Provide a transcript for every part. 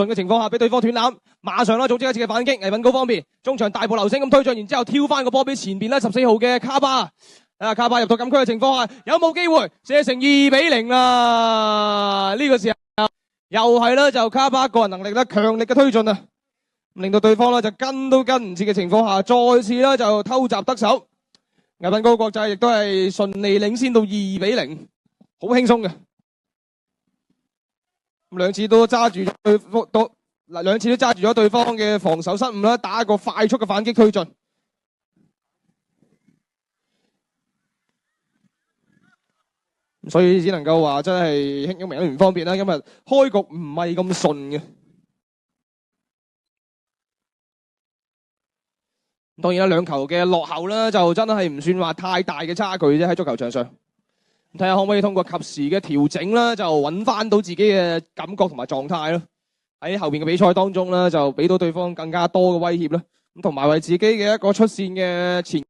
順嘅情況下，俾對方斷纜，馬上啦組織一次嘅反擊。倪品高方面，中場大步流星咁推進，然之後挑翻個波俾前邊啦14號嘅卡巴。卡巴入到禁區嘅情況下，有冇機會射成2-0啦？呢個時候又係啦，就卡巴個人能力啦，強力嘅推進啊，令到對方啦就跟都跟唔切嘅情況下，再次啦就偷襲得手。倪品高國際亦都係順利領先到2-0，好輕鬆嘅。兩次都揸住對方，兩次都揸住咗對方嘅防守失誤啦，打一個快速嘅反擊推進。所以只能夠話真係興明一唔方便啦，今日開局唔係咁順嘅。當然啦，兩球嘅落後啦，就真係唔算話太大嘅差距啫，喺足球場上。睇下可唔可以通過及時嘅調整啦，就揾翻到自己嘅感覺同埋狀態咯。喺後邊嘅比賽當中啦，就俾到對方更加多嘅威脅啦。咁同埋為自己嘅一個出線嘅前。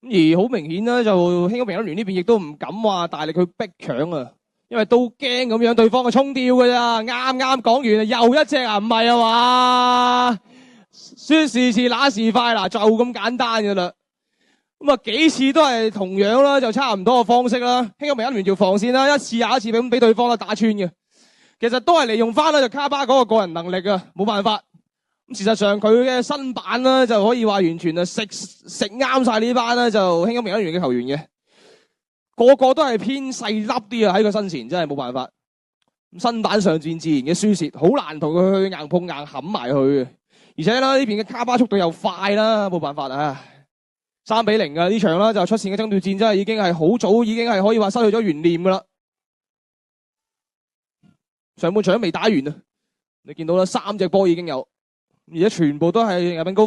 而好明顯啦，就興高平安聯呢邊亦都唔敢話大力去逼搶啊，因為都驚咁樣對方嘅衝吊㗎咋。啱啱講完又一隻啊，唔係啊嘛？說時遲那時快嗱，就咁簡單㗎啦。咁啊幾次都係同樣啦，就差唔多嘅方式啦。興高平安聯條防線啦，一次又一次咁俾對方啦打穿嘅。其實都係利用翻啦，就卡巴嗰個人能力啊，冇辦法。咁事實上佢嘅身板啦，就可以話完全啊食啱晒呢班啦，就興高平安聯嘅球員嘅，個個都係偏細粒啲啊，喺個身前真係冇辦法。身板上戰自然嘅輸蝕，好難同佢去硬碰硬冚埋去嘅。而且啦呢邊嘅卡巴速度又快啦，冇辦法啊！3-0啊呢場啦，就出線嘅爭奪戰真係已經係好早，已經係可以話失去咗懸念噶啦。上半場都未打完啊，你見到啦3隻波已經有。而且全部都係倪品高。